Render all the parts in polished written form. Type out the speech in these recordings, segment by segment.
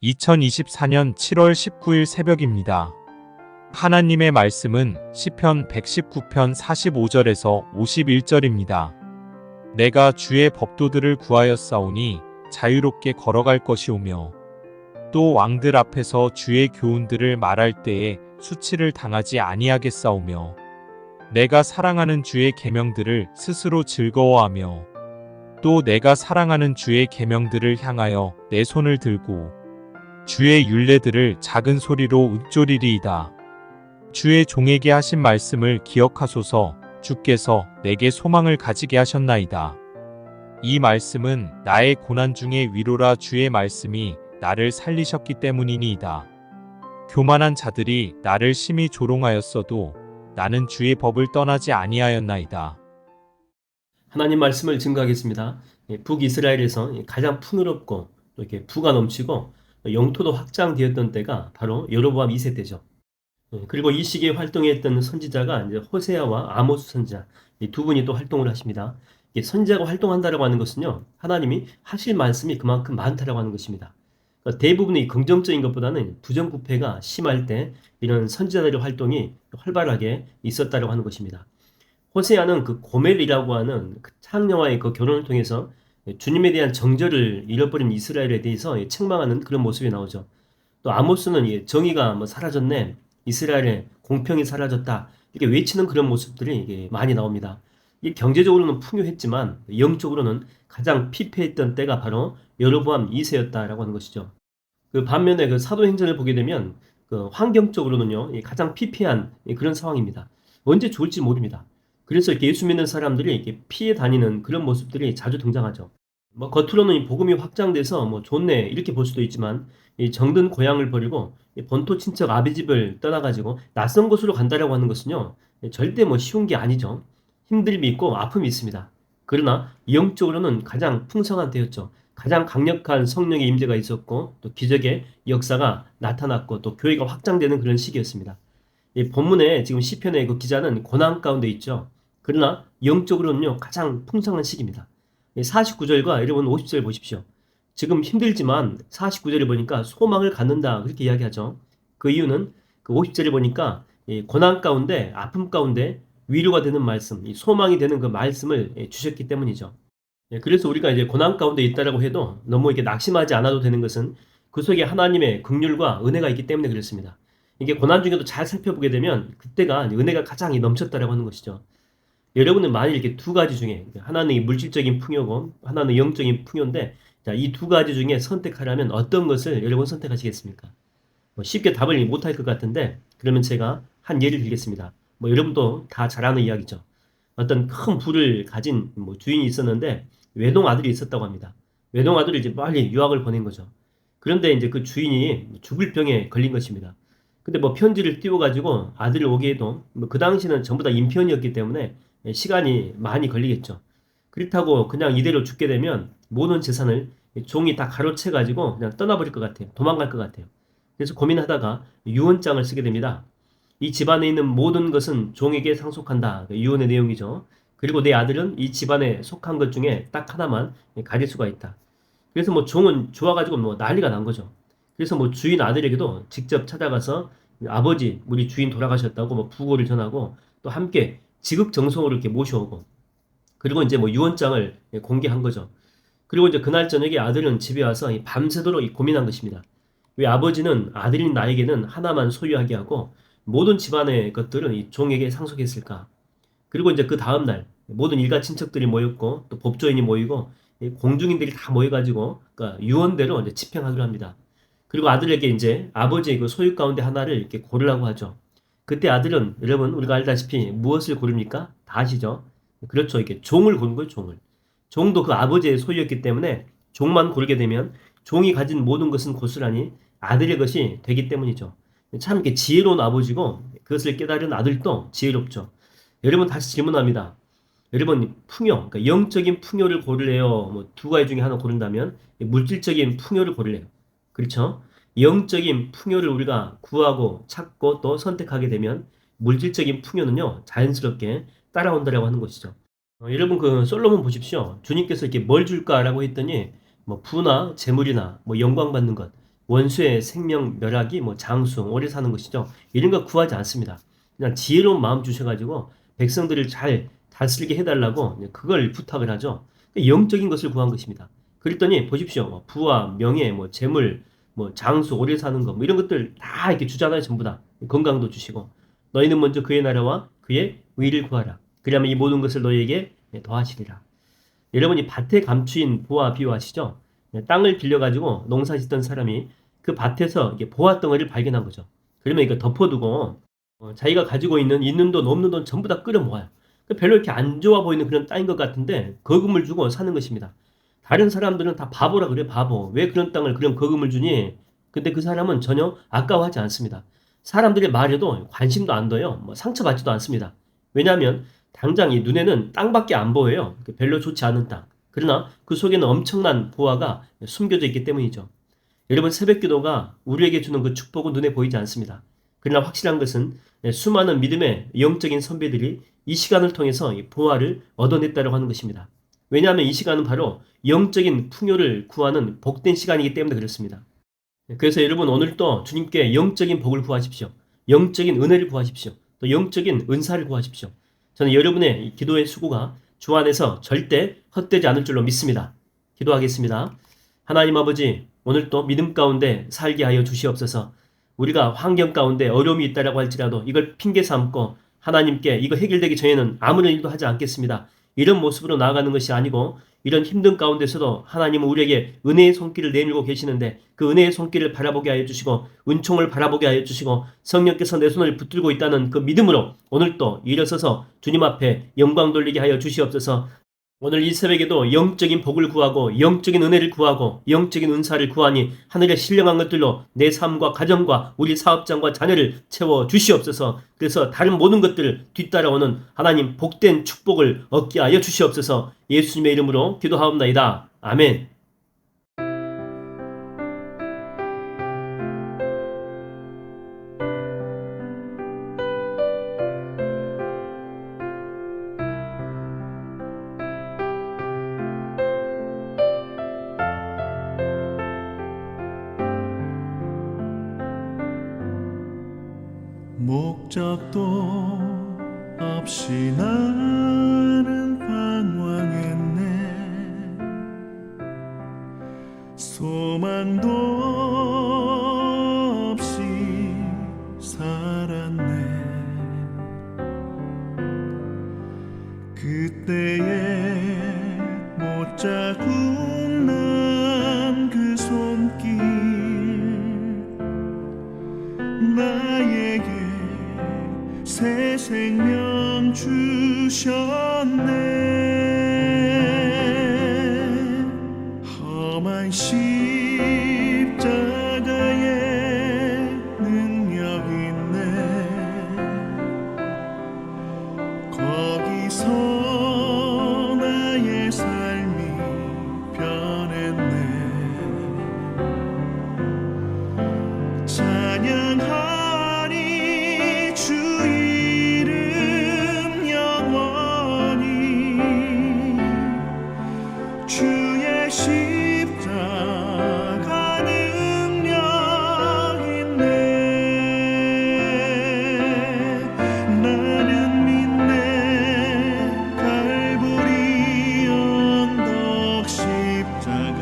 2024년 7월 19일 새벽입니다. 하나님의 말씀은 시편 119편 45절에서 51절입니다. 내가 주의 법도들을 구하였사오니 자유롭게 걸어갈 것이오며 또 왕들 앞에서 주의 교훈들을 말할 때에 수치를 당하지 아니하겠사오며 내가 사랑하는 주의 계명들을 스스로 즐거워하며 또 내가 사랑하는 주의 계명들을 향하여 내 손을 들고 주의 율례들을 작은 소리로 읊조리리이다. 주의 종에게 하신 말씀을 기억하소서. 주께서 내게 소망을 가지게 하셨나이다. 이 말씀은 나의 고난 중에 위로라. 주의 말씀이 나를 살리셨기 때문이니이다. 교만한 자들이 나를 심히 조롱하였어도 나는 주의 법을 떠나지 아니하였나이다. 하나님 말씀을 증거하겠습니다. 북이스라엘에서 가장 풍요롭고 이렇게 부가 넘치고 영토도 확장되었던 때가 바로 여로보암 2세 때죠. 그리고 이 시기에 활동했던 선지자가 이제 호세아와 아모스 선지자, 이 두 분이 또 활동을 하십니다. 선지자가 활동한다라고 하는 것은요, 하나님이 하실 말씀이 그만큼 많다라고 하는 것입니다. 그러니까 대부분의 긍정적인 것보다는 부정부패가 심할 때 이런 선지자들의 활동이 활발하게 있었다라고 하는 것입니다. 호세아는 그 고멜이라고 하는 그 창녀와의 그 결혼을 통해서 주님에 대한 정절을 잃어버린 이스라엘에 대해서 책망하는 그런 모습이 나오죠. 또 아모스는 정의가 뭐 사라졌네, 이스라엘의 공평이 사라졌다, 이렇게 외치는 그런 모습들이 이게 많이 나옵니다. 이 경제적으로는 풍요했지만 영적으로는 가장 피폐했던 때가 바로 여로보암 2세였다라고 하는 것이죠. 그 반면에 그 사도행전을 보게 되면 그 환경적으로는요, 가장 피폐한 그런 상황입니다. 언제 좋을지 모릅니다. 그래서 이렇게 예수 믿는 사람들이 이렇게 피해 다니는 그런 모습들이 자주 등장하죠. 뭐 겉으로는 이 복음이 확장돼서 뭐 좋네 이렇게 볼 수도 있지만 이 정든 고향을 버리고 이 본토 친척 아비 집을 떠나가지고 낯선 곳으로 간다라고 하는 것은요, 절대 뭐 쉬운 게 아니죠. 힘듦이 있고 아픔이 있습니다. 그러나 영적으로는 가장 풍성한 때였죠. 가장 강력한 성령의 임재가 있었고 또 기적의 역사가 나타났고 또 교회가 확장되는 그런 시기였습니다. 이 본문에 지금 시편의 그 기자는 고난 가운데 있죠. 그러나 영적으로는요, 가장 풍성한 시기입니다. 49절과 여러분 50절 보십시오. 지금 힘들지만 49절에 보니까 소망을 갖는다 그렇게 이야기하죠. 그 이유는 그 50절에 보니까 고난 가운데 아픔 가운데 위로가 되는 말씀, 소망이 되는 그 말씀을 주셨기 때문이죠. 그래서 우리가 이제 고난 가운데 있다라고 해도 너무 이렇게 낙심하지 않아도 되는 것은 그 속에 하나님의 긍휼과 은혜가 있기 때문에 그렇습니다. 이게 고난 중에도 잘 살펴보게 되면 그때가 은혜가 가장 넘쳤다라고 하는 것이죠. 여러분은 만일 이렇게 두 가지 중에 하나는 물질적인 풍요고 하나는 영적인 풍요인데, 자, 이 두 가지 중에 선택하라면 어떤 것을 여러분 선택하시겠습니까? 뭐 쉽게 답을 못할 것 같은데 그러면 제가 한 예를 들겠습니다. 뭐 여러분도 다 잘 아는 이야기죠. 어떤 큰 부를 가진 뭐 주인이 있었는데 외동 아들이 있었다고 합니다. 외동 아들을 이제 빨리 유학을 보낸 거죠. 그런데 이제 그 주인이 죽을 병에 걸린 것입니다. 근데 뭐 편지를 띄워가지고 아들을 오게 해도 뭐 그 당시는 전부 다 인편이었기 때문에 시간이 많이 걸리겠죠. 그렇다고 그냥 이대로 죽게 되면 모든 재산을 종이 다 가로채가지고 그냥 떠나버릴 것 같아요. 도망갈 것 같아요. 그래서 고민하다가 유언장을 쓰게 됩니다. 이 집안에 있는 모든 것은 종에게 상속한다. 유언의 내용이죠. 그리고 내 아들은 이 집안에 속한 것 중에 딱 하나만 가질 수가 있다. 그래서 뭐 종은 좋아가지고 뭐 난리가 난 거죠. 그래서 뭐 주인 아들에게도 직접 찾아가서 아버지, 우리 주인 돌아가셨다고 뭐 부고를 전하고 또 함께 지극정성으로 이렇게 모셔오고, 그리고 이제 뭐 유언장을 공개한 거죠. 그리고 이제 그날 저녁에 아들은 집에 와서 밤새도록 고민한 것입니다. 왜 아버지는 아들인 나에게는 하나만 소유하게 하고 모든 집안의 것들은 이 종에게 상속했을까? 그리고 이제 그 다음날 모든 일가 친척들이 모였고 또 법조인이 모이고 공중인들이 다 모여가지고 그러니까 유언대로 이제 집행하기로 합니다. 그리고 아들에게 이제 아버지의 그 소유 가운데 하나를 이렇게 고르라고 하죠. 그때 아들은 여러분 우리가 알다시피 무엇을 고릅니까? 다 아시죠? 그렇죠. 이렇게 종을 고른 거예요, 종을. 종도 그 아버지의 소유였기 때문에 종만 고르게 되면 종이 가진 모든 것은 고스란히 아들의 것이 되기 때문이죠. 참 이렇게 지혜로운 아버지고 그것을 깨달은 아들도 지혜롭죠. 여러분 다시 질문합니다. 여러분 풍요, 그러니까 영적인 풍요를 고르래요? 뭐 두 가지 중에 하나 고른다면 물질적인 풍요를 고르래요. 그렇죠? 영적인 풍요를 우리가 구하고 찾고 또 선택하게 되면 물질적인 풍요는요, 자연스럽게 따라온다라고 하는 것이죠. 여러분 그 솔로몬 보십시오. 주님께서 이렇게 뭘 줄까라고 했더니 뭐 부나 재물이나 뭐 영광 받는 것, 원수의 생명 멸하기, 뭐 장수, 오래 사는 것이죠. 이런 거 구하지 않습니다. 그냥 지혜로운 마음 주셔가지고 백성들을 잘 다스리게 해달라고 그걸 부탁을 하죠. 영적인 것을 구한 것입니다. 그랬더니 보십시오. 뭐 부와 명예, 뭐 재물, 뭐 장수, 오래 사는 것, 뭐 이런 것들 다 이렇게 주잖아요. 전부 다. 건강도 주시고. 너희는 먼저 그의 나라와 그의 의를 구하라. 그러면 이 모든 것을 너희에게 더하시리라. 여러분이 밭에 감추인 보화 비유하시죠? 땅을 빌려가지고 농사 짓던 사람이 그 밭에서 이게 보화 덩어리를 발견한 거죠. 그러면 이거 덮어두고 자기가 가지고 있는 돈 없는 돈 전부 다 끌어모아요. 별로 이렇게 안 좋아 보이는 그런 땅인 것 같은데 거금을 주고 사는 것입니다. 다른 사람들은 다 바보라 그래, 바보. 왜 그런 땅을 그런 거금을 주니? 근데 그 사람은 전혀 아까워하지 않습니다. 사람들의 말에도 관심도 안 둬요. 뭐 상처받지도 않습니다. 왜냐하면 당장 이 눈에는 땅밖에 안 보여요. 별로 좋지 않은 땅. 그러나 그 속에는 엄청난 보화가 숨겨져 있기 때문이죠. 여러분, 새벽 기도가 우리에게 주는 그 축복은 눈에 보이지 않습니다. 그러나 확실한 것은 수많은 믿음의 영적인 선배들이 이 시간을 통해서 이 보화를 얻어냈다고 하는 것입니다. 왜냐하면 이 시간은 바로 영적인 풍요를 구하는 복된 시간이기 때문에 그렇습니다. 그래서 여러분, 오늘도 주님께 영적인 복을 구하십시오. 영적인 은혜를 구하십시오. 또 영적인 은사를 구하십시오. 저는 여러분의 기도의 수고가 주 안에서 절대 헛되지 않을 줄로 믿습니다. 기도하겠습니다. 하나님 아버지, 오늘도 믿음 가운데 살게 하여 주시옵소서. 우리가 환경 가운데 어려움이 있다라고 할지라도 이걸 핑계 삼고 하나님께 이거 해결되기 전에는 아무런 일도 하지 않겠습니다. 이런 모습으로 나아가는 것이 아니고 이런 힘든 가운데서도 하나님은 우리에게 은혜의 손길을 내밀고 계시는데 그 은혜의 손길을 바라보게 하여 주시고 은총을 바라보게 하여 주시고 성령께서 내 손을 붙들고 있다는 그 믿음으로 오늘도 일어서서 주님 앞에 영광 돌리게 하여 주시옵소서. 오늘 이 새벽에도 영적인 복을 구하고 영적인 은혜를 구하고 영적인 은사를 구하니 하늘의 신령한 것들로 내 삶과 가정과 우리 사업장과 자녀를 채워 주시옵소서. 그래서 다른 모든 것들을 뒤따라오는 하나님 복된 축복을 얻게 하여 주시옵소서. 예수님의 이름으로 기도하옵나이다. 아멘. 목적도 없이 나는 방황했네. 소망도 없이 살았네. 그때에 못자국 난 그 손길 나에게 새 생명 주셨네. 험한 십자가에 능력 있네. 거기서 나의 삶이 변했네. 찬양하리 주 이름 영원히. 주의 십자가 능력 있네. 나는 믿네. 갈보리 언덕 십자가.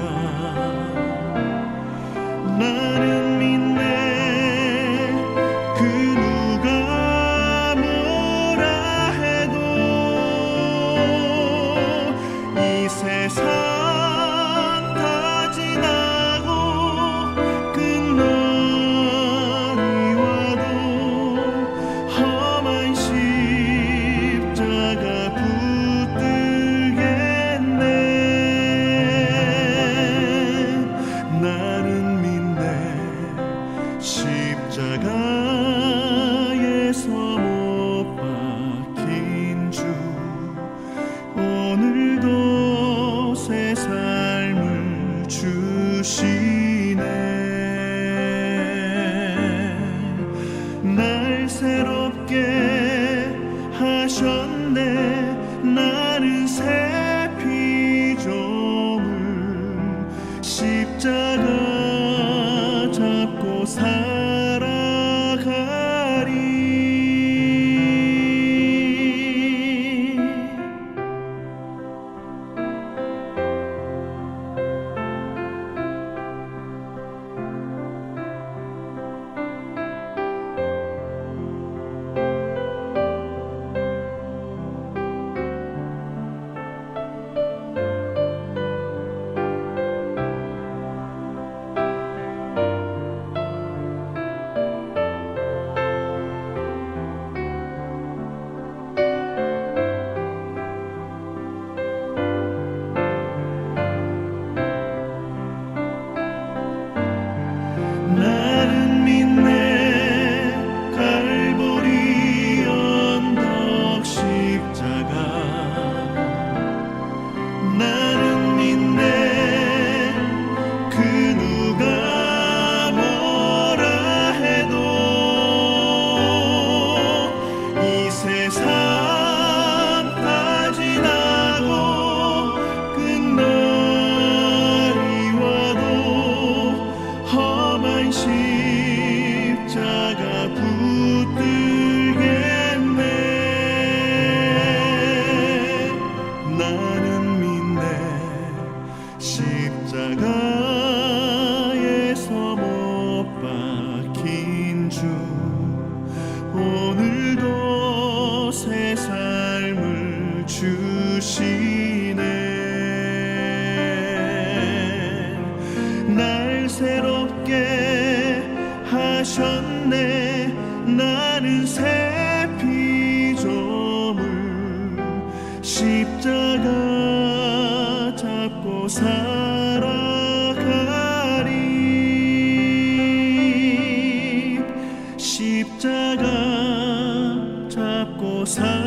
나는 믿네. 그 누가 뭐라 해도 이 세상 다 지나고 끝날이 와도 험한 십자가 붙들겠네. 나는 믿네. 십자가에서 못 박힌 주 오늘도 새 삶을 주시네. 날 새롭게 하셨네. 나는 새 피조물. 십자가 살아가리. 나는 믿네 갈보리 언덕 십자가. 나는 믿네 그 누가 뭐라 해도 이 세상 다 지나고 끝날이 와도 험한 십자가 붙들겠네. 나는 믿네 십자가에서 못 박힌 주 오늘도 새 삶을 주시네. 날 새롭게 하셨네. 나는 새 피조물 십자가 잡고 살아가리. 십자가 잡고 살아가리.